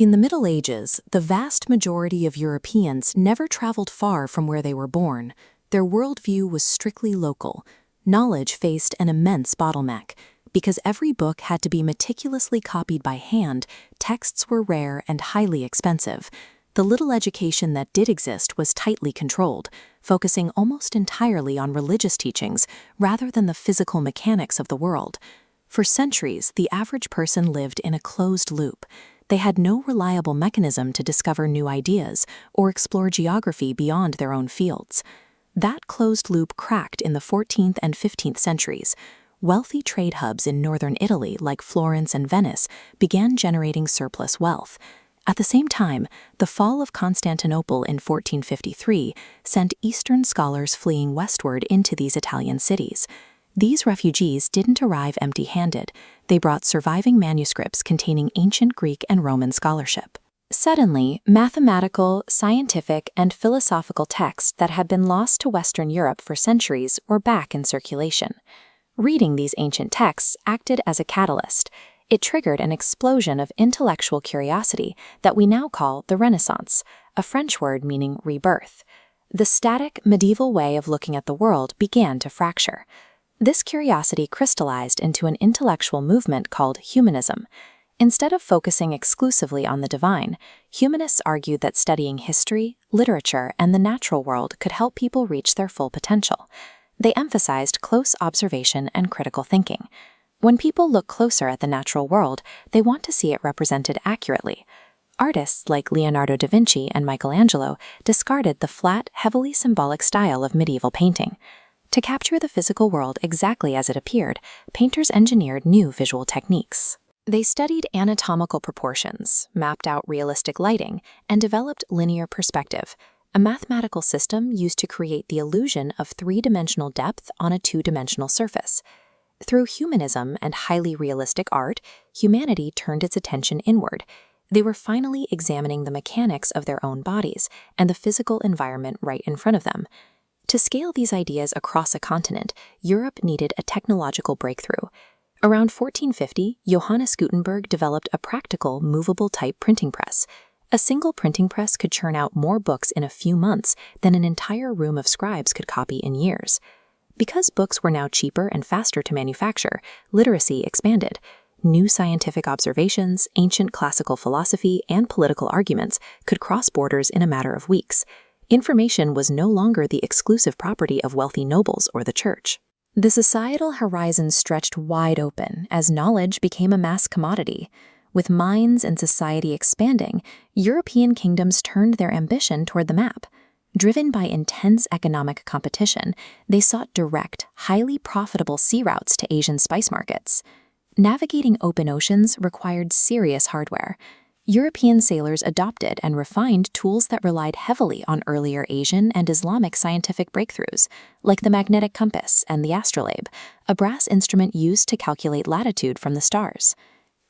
In the Middle Ages, the vast majority of Europeans never traveled far from where they were born. Their worldview was strictly local. Knowledge faced an immense bottleneck. Because every book had to be meticulously copied by hand, texts were rare and highly expensive. The little education that did exist was tightly controlled, focusing almost entirely on religious teachings rather than the physical mechanics of the world. For centuries, the average person lived in a closed loop. They had no reliable mechanism to discover new ideas or explore geography beyond their own fields. That closed loop cracked in the 14th and 15th centuries. Wealthy trade hubs in northern Italy, like Florence and Venice, began generating surplus wealth. At the same time, the fall of Constantinople in 1453 sent Eastern scholars fleeing westward into these Italian cities. These refugees didn't arrive empty-handed. They brought surviving manuscripts containing ancient Greek and Roman scholarship. Suddenly, mathematical, scientific, and philosophical texts that had been lost to Western Europe for centuries were back in circulation. Reading these ancient texts acted as a catalyst. It triggered an explosion of intellectual curiosity that we now call the Renaissance, a French word meaning rebirth. The static, medieval way of looking at the world began to fracture. This curiosity crystallized into an intellectual movement called humanism. Instead of focusing exclusively on the divine, humanists argued that studying history, literature, and the natural world could help people reach their full potential. They emphasized close observation and critical thinking. When people look closer at the natural world, they want to see it represented accurately. Artists like Leonardo da Vinci and Michelangelo discarded the flat, heavily symbolic style of medieval painting. To capture the physical world exactly as it appeared, painters engineered new visual techniques. They studied anatomical proportions, mapped out realistic lighting, and developed linear perspective, a mathematical system used to create the illusion of three-dimensional depth on a two-dimensional surface. Through humanism and highly realistic art, humanity turned its attention inward. They were finally examining the mechanics of their own bodies and the physical environment right in front of them. To scale these ideas across a continent, Europe needed a technological breakthrough. Around 1450, Johannes Gutenberg developed a practical, movable-type printing press. A single printing press could churn out more books in a few months than an entire room of scribes could copy in years. Because books were now cheaper and faster to manufacture, literacy expanded. New scientific observations, ancient classical philosophy, and political arguments could cross borders in a matter of weeks. Information was no longer the exclusive property of wealthy nobles or the church. The societal horizon stretched wide open as knowledge became a mass commodity. With minds and society expanding, European kingdoms turned their ambition toward the map. Driven by intense economic competition, they sought direct, highly profitable sea routes to Asian spice markets. Navigating open oceans required serious hardware. European sailors adopted and refined tools that relied heavily on earlier Asian and Islamic scientific breakthroughs, like the magnetic compass and the astrolabe, a brass instrument used to calculate latitude from the stars.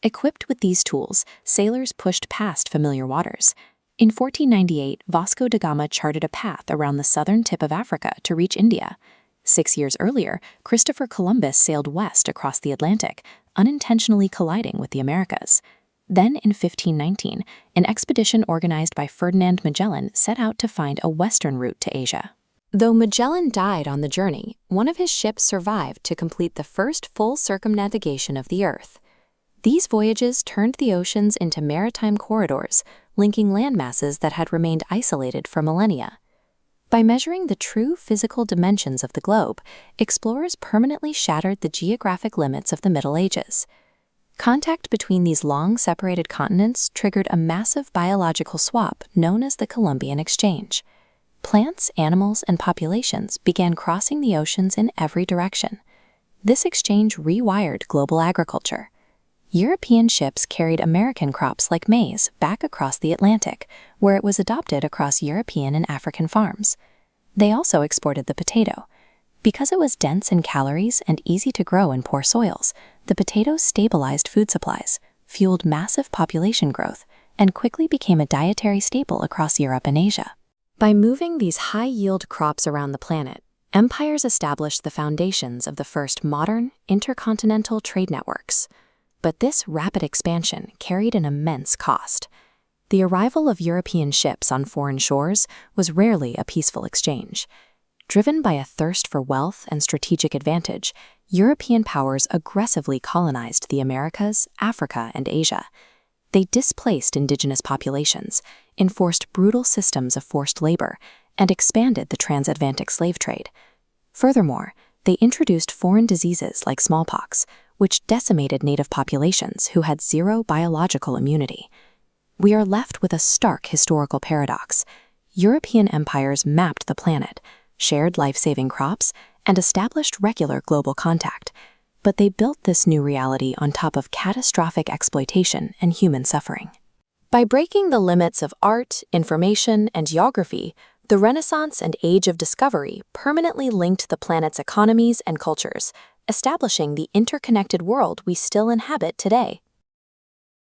Equipped with these tools, sailors pushed past familiar waters. In 1498, Vasco da Gama charted a path around the southern tip of Africa to reach India. 6 years earlier, Christopher Columbus sailed west across the Atlantic, unintentionally colliding with the Americas. Then, in 1519, an expedition organized by Ferdinand Magellan set out to find a western route to Asia. Though Magellan died on the journey, one of his ships survived to complete the first full circumnavigation of the Earth. These voyages turned the oceans into maritime corridors, linking landmasses that had remained isolated for millennia. By measuring the true physical dimensions of the globe, explorers permanently shattered the geographic limits of the Middle Ages. Contact between these long-separated continents triggered a massive biological swap known as the Columbian Exchange. Plants, animals, and populations began crossing the oceans in every direction. This exchange rewired global agriculture. European ships carried American crops like maize back across the Atlantic, where it was adopted across European and African farms. They also exported the potato. Because it was dense in calories and easy to grow in poor soils, the potato stabilized food supplies, fueled massive population growth, and quickly became a dietary staple across Europe and Asia. By moving these high-yield crops around the planet, empires established the foundations of the first modern, intercontinental trade networks. But this rapid expansion carried an immense cost. The arrival of European ships on foreign shores was rarely a peaceful exchange. Driven by a thirst for wealth and strategic advantage, European powers aggressively colonized the Americas, Africa, and Asia. They displaced indigenous populations, enforced brutal systems of forced labor, and expanded the transatlantic slave trade. Furthermore, they introduced foreign diseases like smallpox, which decimated native populations who had zero biological immunity. We are left with a stark historical paradox. European empires mapped the planet, shared life-saving crops, and established regular global contact. But they built this new reality on top of catastrophic exploitation and human suffering. By breaking the limits of art, information, and geography, the Renaissance and Age of Discovery permanently linked the planet's economies and cultures, establishing the interconnected world we still inhabit today.